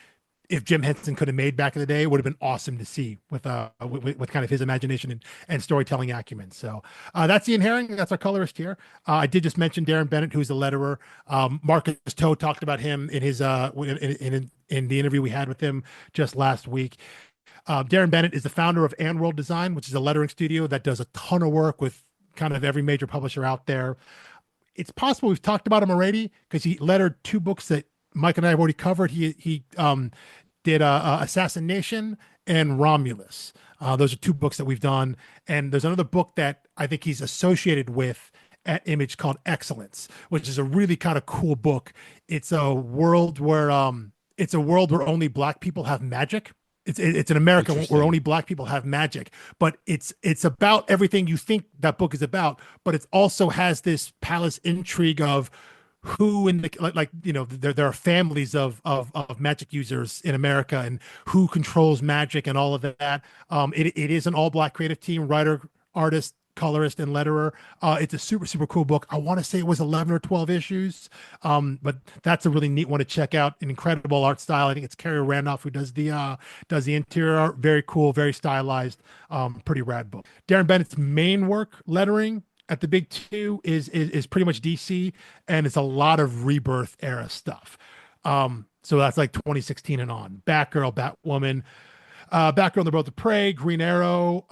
if Jim Henson could have made back in the day, it would have been awesome to see with kind of his imagination and storytelling acumen. So that's Ian Herring. That's our colorist here. I did just mention Darren Bennett, who's the letterer. Marcus Toe talked about him in his in the interview we had with him just last week. Darren Bennett is the founder of And World Design, which is a lettering studio that does a ton of work with kind of every major publisher out there. It's possible we've talked about him already because he lettered two books that Mike and I have already covered. He did Assassination and Romulus. Those are two books that we've done. And there's another book that I think he's associated with at Image called Excellence, which is a really kind of cool book. It's a world where only Black people have magic. It's an America where only Black people have magic, but it's about everything you think that book is about, but it also has this palace intrigue of who in the there are families of magic users in America and who controls magic and all of that. It is an all Black creative team, writer, artist, colorist, and letterer. It's a super, super cool book. I want to say it was 11 or 12 issues, but that's a really neat one to check out. An incredible art style. I think it's Carrie Randolph who does the interior art. Very cool, very stylized, pretty rad book. Darren Bennett's main work, lettering, at the big two is pretty much DC, and it's a lot of Rebirth era stuff. So that's like 2016 and on. Batgirl, Batwoman, Batgirl and the Birds of Prey, Green Arrow,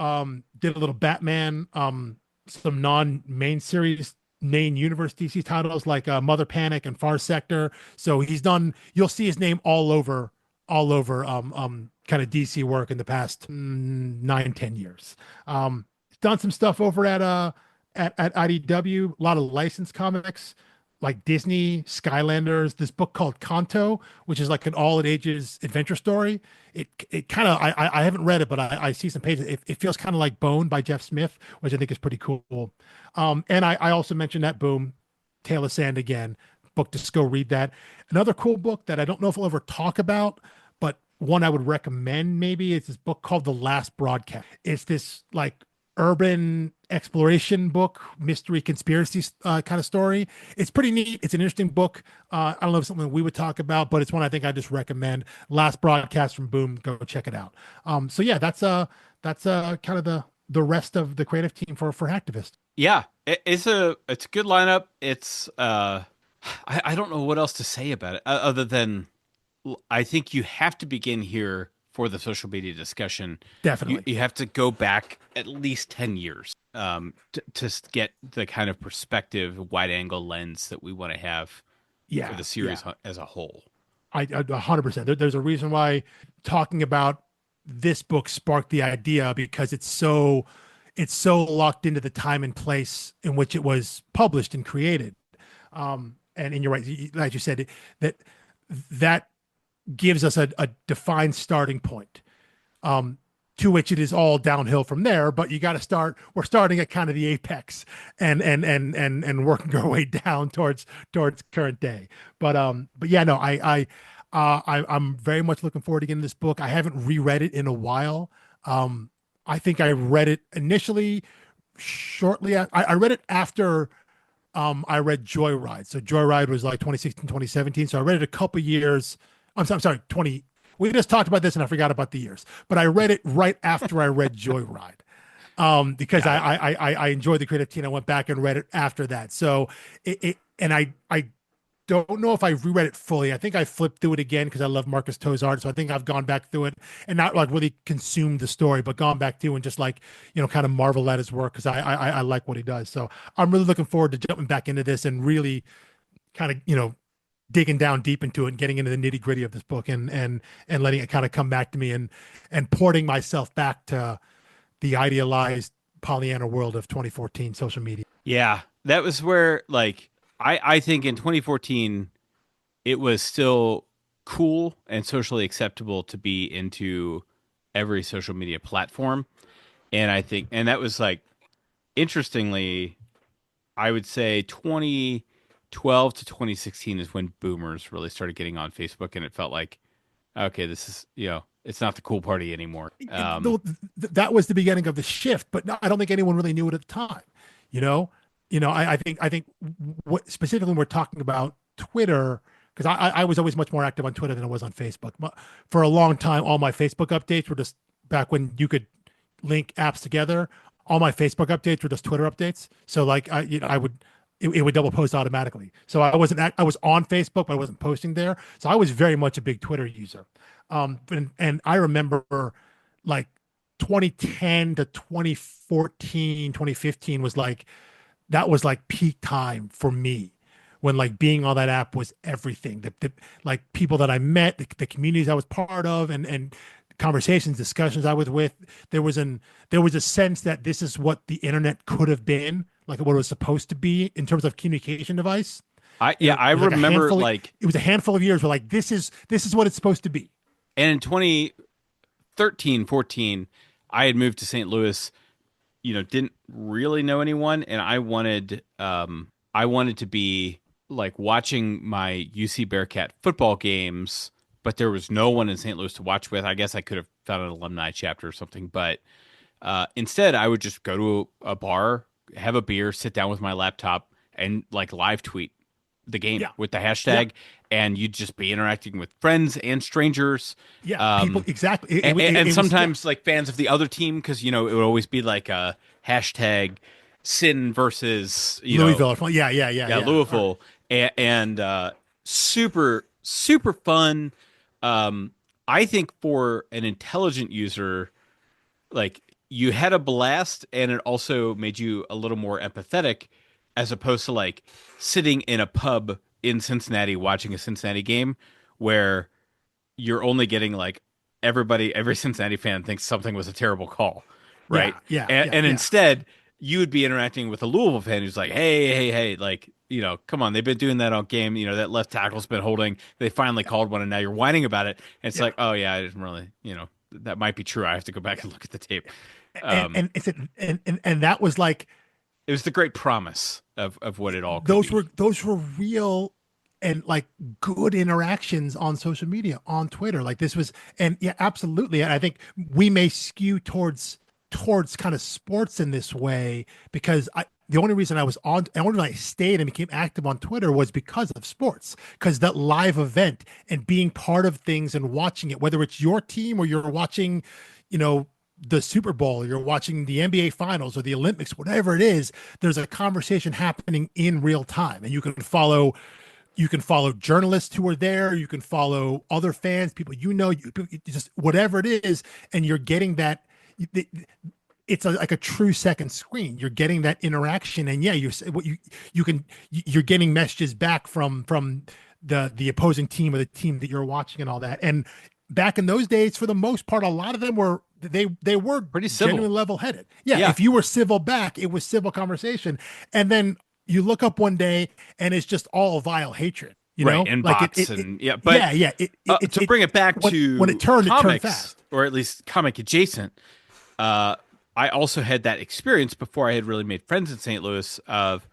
did a little Batman, some non-main series, main universe DC titles like Mother Panic and Far Sector. So he's done. You'll see his name all over kind of DC work in the past 9, 10 years. He's done some stuff over at IDW, a lot of licensed comics like Disney, Skylanders, this book called Kanto, which is like an all ages adventure story. It kind of I haven't read it, but I see some pages. It feels kind of like Bone by Jeff Smith, which I think is pretty cool. And I also mentioned that Boom, Tale of Sand again, book, just go read that. Another cool book that I don't know if we'll ever talk about, but one I would recommend maybe is this book called The Last Broadcast. It's this like urban exploration book, mystery conspiracy kind of story. It's pretty neat. It's an interesting book. I don't know if it's something we would talk about, but it's one I think I just recommend. Last Broadcast from Boom. Go check it out. So yeah, that's kind of the rest of the creative team for Hacktivist. Yeah, it's a good lineup. It's I don't know what else to say about it other than I think you have to begin here for the social media discussion. Definitely. You have to go back at least 10 years to get the kind of perspective, wide angle lens that we want to have for the series as a whole. I 100%. There's a reason why talking about this book sparked the idea, because it's so locked into the time and place in which it was published and created. And you're right, like you said, that gives us a defined starting point, to which it is all downhill from there. But you got to start. We're starting at kind of the apex and working our way down towards current day. But yeah, no, I'm very much looking forward to getting this book. I haven't reread it in a while. I think I read it initially shortly. I read it after I read Joyride. So Joyride was like 2016, 2017. So I read it a couple years. I'm sorry, 20. We just talked about this and I forgot about the years. But I read it right after I read Joyride. Because I enjoyed the creative team. I went back and read it after that. So I don't know if I reread it fully. I think I flipped through it again because I love Marcus Toe's art. So I think I've gone back through it and not like really consumed the story, but gone back through and just like, kind of marvel at his work because I like what he does. So I'm really looking forward to jumping back into this and really kind of, digging down deep into it and getting into the nitty gritty of this book and letting it kind of come back to me and porting myself back to the idealized Pollyanna world of 2014 social media. Yeah, that was where like I think in 2014 it was still cool and socially acceptable to be into every social media platform. And I think, and that was like, interestingly, I would say 2012 to 2016 is when boomers really started getting on Facebook, and it felt like, okay, this is, it's not the cool party anymore. That was the beginning of the shift, but I don't think anyone really knew it at the time. I think what specifically when we're talking about Twitter, because I was always much more active on Twitter than I was on Facebook. For a long time, all my Facebook updates were just back when you could link apps together. All my Facebook updates were just Twitter updates. So like it would double post automatically. So I was on Facebook, but I wasn't posting there. So I was very much a big Twitter user. And I remember like 2010 to 2014, 2015 was like, that was like peak time for me when like being on that app was everything. The like people that I met, the communities I was part of, and conversations, discussions I was with, there was a sense that this is what the internet could have been, like what it was supposed to be in terms of communication device. I remember like it was a handful of years where like this is what it's supposed to be. And in 2013, 14, I had moved to St. Louis, didn't really know anyone, and I wanted to be like watching my UC Bearcat football games, but there was no one in St. Louis to watch with. I guess I could have found an alumni chapter or something, but instead I would just go to a bar, have a beer, sit down with my laptop, and like live tweet the game with the hashtag, and you'd just be interacting with friends and strangers. Yeah, people, exactly. And sometimes like fans of the other team, because it would always be like a hashtag Sin versus, Louisville. Yeah, yeah, All right. Louisville, and super super fun. Um, I think for an intelligent user, like you had a blast, and it also made you a little more empathetic, as opposed to like sitting in a pub in Cincinnati watching a Cincinnati game where you're only getting like every Cincinnati fan thinks something was a terrible call, right? And Yeah. instead, you would be interacting with a Louisville fan who's like, hey, like, come on, they've been doing that all game. That left tackle's been holding. They finally called one, and now you're whining about it. And it's Yeah. like, oh yeah, I didn't really, that might be true. I have to go back and look at the tape. Um, And it's and that was like it was the great promise of what it all could those be. were real and like good interactions on social media, on Twitter. Like this was, and yeah, absolutely. And I think we may skew towards kind of sports in this way because the only reason the only reason I stayed and became active on Twitter was because of sports, because that live event and being part of things and watching it, whether it's your team or you're watching, the Super Bowl, or you're watching the NBA finals or the Olympics, whatever it is, there's a conversation happening in real time. And you can follow journalists who are there, you can follow other fans, people you just whatever it is, and you're getting that it's like a true second screen. You're getting that interaction, and yeah, you're getting messages back from the opposing team or the team that you're watching and all that. And back in those days, for the most part, a lot of them were they were Pretty civil. genuinely level-headed. Yeah, Yeah. if you were civil back, it was civil conversation. And then you look up one day and it's just all vile hatred. Right, and Like bots and yeah, but yeah. to bring it back when to it turned comics, fast. or at least comic adjacent. I also had that experience before I had really made friends in St. Louis of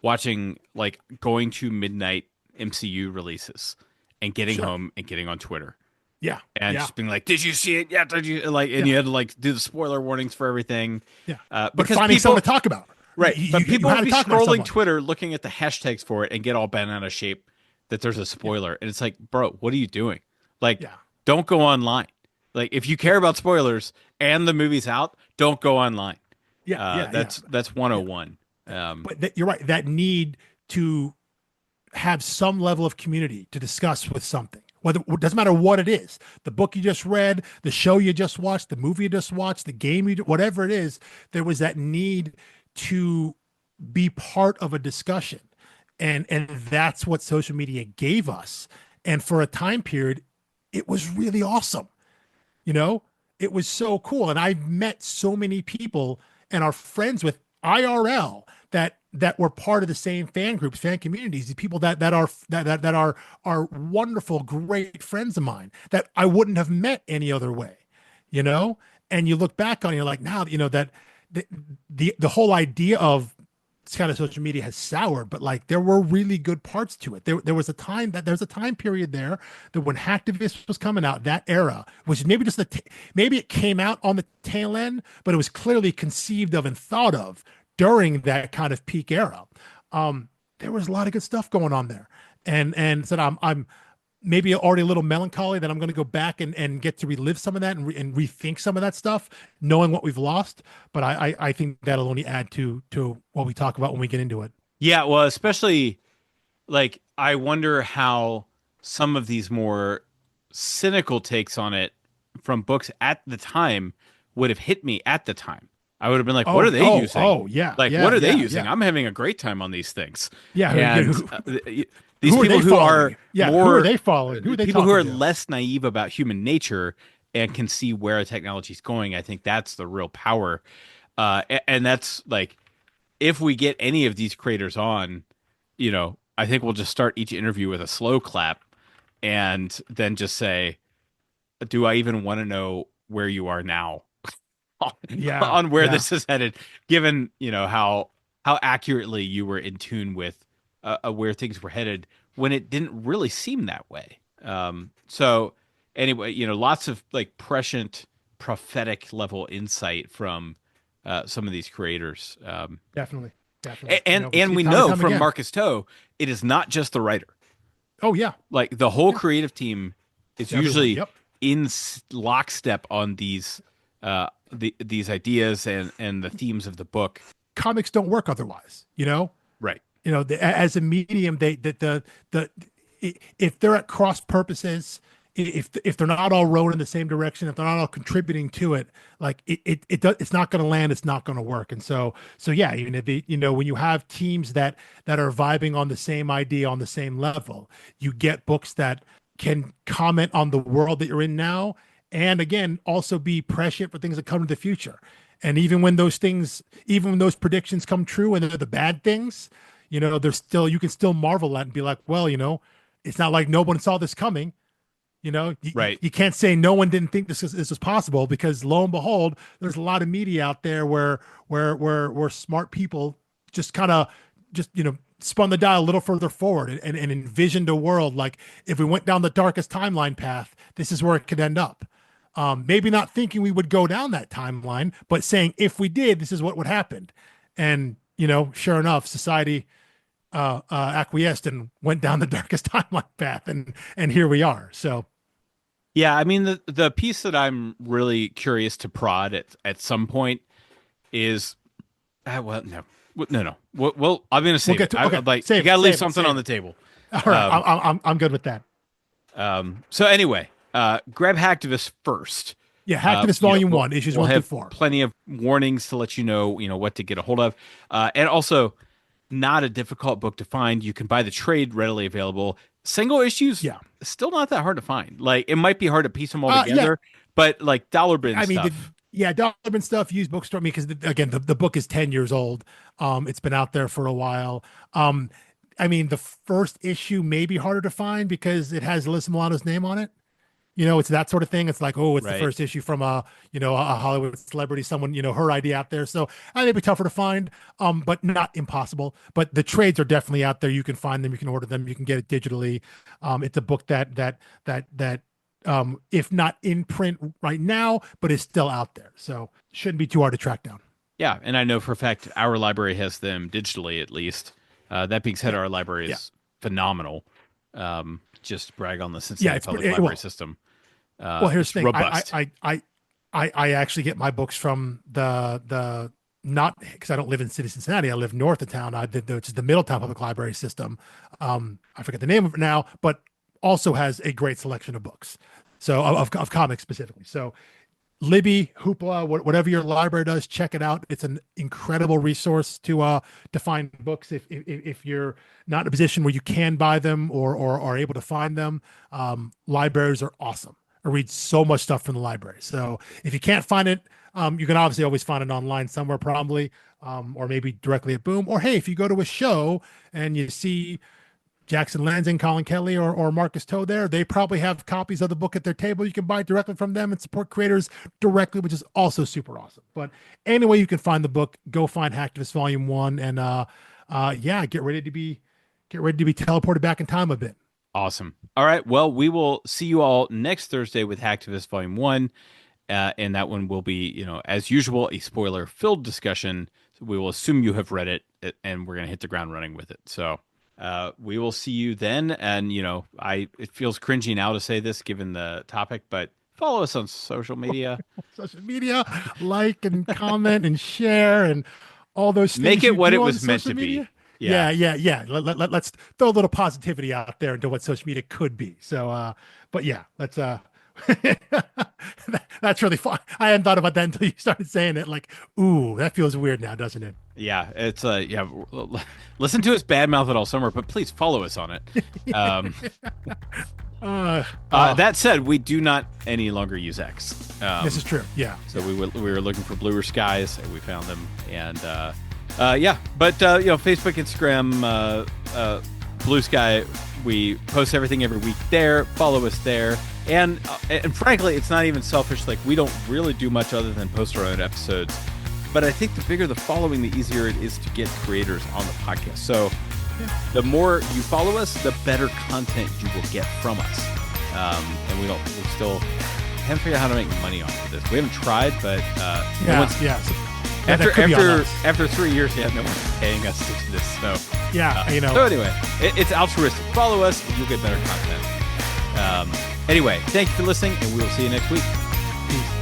watching, like, going to midnight MCU releases and getting Sure. home and getting on Twitter Yeah, and yeah, just being like, "Did you see it? Yeah, did you like?" And yeah, you had to like do the spoiler warnings for everything. yeah. But Because finding people, someone to talk about, right? But people had would to be talk about scrolling someone. Twitter, looking at the hashtags for it, and get all bent out of shape that there's a Yeah, spoiler, and it's like, bro, what are you doing? Like, yeah, don't go online. Like, if you care about spoilers and the movie's out, don't go online. yeah. That's 101. You're right. That need to have some level of community to discuss with something. Whether it doesn't matter what it is, the book you just read, the show you just watched, the movie you just watched, the game whatever it is, there was that need to be part of a discussion, and that's what social media gave us. And for a time period, it was really awesome. You know, it was so cool. And I've met so many people and are friends with IRL that were part of the same fan groups, fan communities, the people that are wonderful, great friends of mine that I wouldn't have met any other way, you know? And you look back on it, you're like, now, that the whole idea of kind of social media has soured, but like there were really good parts to it. There was a time period there that when Hacktivist was coming out, that era was maybe just maybe it came out on the tail end, but it was clearly conceived of and thought of during that kind of peak era. There was a lot of good stuff going on there, and said I'm maybe already a little melancholy that I'm going to go back and get to relive some of that and rethink some of that stuff, knowing what we've lost. But I think that'll only add to what we talk about when we get into it. Yeah, well, especially like I wonder how some of these more cynical takes on it from books at the time would have hit me at the time. I would have been like, "What are they using? Yeah, Like, yeah, what are they yeah, using? yeah. I'm having a great time on these things." Yeah, And these who are people they who following? are Yeah, who more are they following? Who are they people who are talking to? less naive about human nature and can see where a technology is going, I think that's the real power. And that's like, if we get any of these creators on, I think we'll just start each interview with a slow clap and then just say, "Do I even want to know where you are now?" Yeah, on where yeah, this is headed, given how accurately you were in tune with where things were headed when it didn't really seem that way. So anyway, lots of like prescient, prophetic level insight from some of these creators. definitely, definitely. We And see it we time and know time from again. Marcus Toe, it is not just the writer. Oh yeah, Like the whole yeah. creative team is Everyone. usually Yep. in lockstep on these these ideas and the themes of the book. comics don't work otherwise, Right. As a medium, if they're at cross purposes, if they're not all rowing in the same direction, if they're not all contributing to it, like it's not going to land, it's not going to work. And so yeah, even if when you have teams that are vibing on the same idea on the same level, you get books that can comment on the world that you're in now, and again also be prescient for things that come in the future. And even when those predictions come true and they're the bad things, you can still marvel at and be like, well, it's not like no one saw this coming. Right. You can't say no one didn't think this was possible, because lo and behold, there's a lot of media out there where smart people just kind of spun the dial a little further forward and envisioned a world like, if we went down the darkest timeline path, this is where it could end up. Maybe not thinking we would go down that timeline, but saying if we did, this is what would happen. And sure enough, society acquiesced and went down the darkest timeline path, and here we are. So yeah, I mean, the piece that I'm really curious to prod at some point is well, I'm gonna say you gotta leave something on the table. All right, I'm good with that. So anyway, grab Hacktivist first. Yeah, Hacktivist Volume 1, issues 1 through 4. Plenty of warnings to let you know what to get a hold of, and also not a difficult book to find. You can buy the trade readily available. Single issues, still not that hard to find. Like, it might be hard to piece them all together, but like dollar bin stuff. Dollar bin stuff, used bookstore. Because again, the book is 10 years old. It's been out there for a while. The first issue may be harder to find because it has Alyssa Milano's name on it. It's that sort of thing. It's like, it's the first issue from a Hollywood celebrity, someone, her idea out there. So it may be tougher to find, but not impossible. But the trades are definitely out there. You can find them, you can order them, you can get it digitally. It's a book that if not in print right now, but is still out there. So shouldn't be too hard to track down. Yeah. And I know for a fact our library has them digitally, at least. That being said, our library is phenomenal. Just brag on the Cincinnati Public Library system. Well, here's the thing. Robust. I actually get my books from the not, because I don't live in city Cincinnati. I live north of town. Which is the Middletown Public Library system. I forget the name of it now, but also has a great selection of books. So of comics specifically. So Libby, Hoopla, whatever your library does, check it out. It's an incredible resource to find books if you're not in a position where you can buy them or are able to find them. Libraries are awesome. I read so much stuff from the library. So if you can't find it, you can obviously always find it online somewhere, probably, or maybe directly at Boom. Or hey, if you go to a show and you see Jackson Lansing, Colin Kelly, or Marcus Toe there, they probably have copies of the book at their table. You can buy it directly from them and support creators directly, which is also super awesome. But anyway, you can find the book. Go find Hacktivist Volume 1, and get ready to be teleported back in time a bit. Awesome. All right. Well, we will see you all next Thursday with Hacktivist Volume 1. And that one will be, as usual, a spoiler-filled discussion. So we will assume you have read it, and we're going to hit the ground running with it. So we will see you then. And, it feels cringy now to say this given the topic, but follow us on social media. Like and comment and share and all those things. Make it what it was meant to be. Yeah. Let's throw a little positivity out there into what social media could be. So, but yeah, let's, that's really fun. I hadn't thought about that until you started saying it. Like, ooh, that feels weird now, doesn't it? Yeah, it's listen to us badmouth it all summer, but please follow us on it. That said, we do not any longer use X. This is true. Yeah. So we were looking for bluer skies, and we found them. And but Facebook, Instagram, Blue Sky, we post everything every week there. Follow us there. And frankly, it's not even selfish. Like, we don't really do much other than post our own episodes. But I think the bigger the following, the easier it is to get creators on the podcast. So the more you follow us, the better content you will get from us. And we still haven't figured out how to make money off of this. We haven't tried, but after 3 years, no one's paying us to do this. So So anyway, it's altruistic. Follow us, and you'll get better content. Anyway, thank you for listening, and we will see you next week. Peace.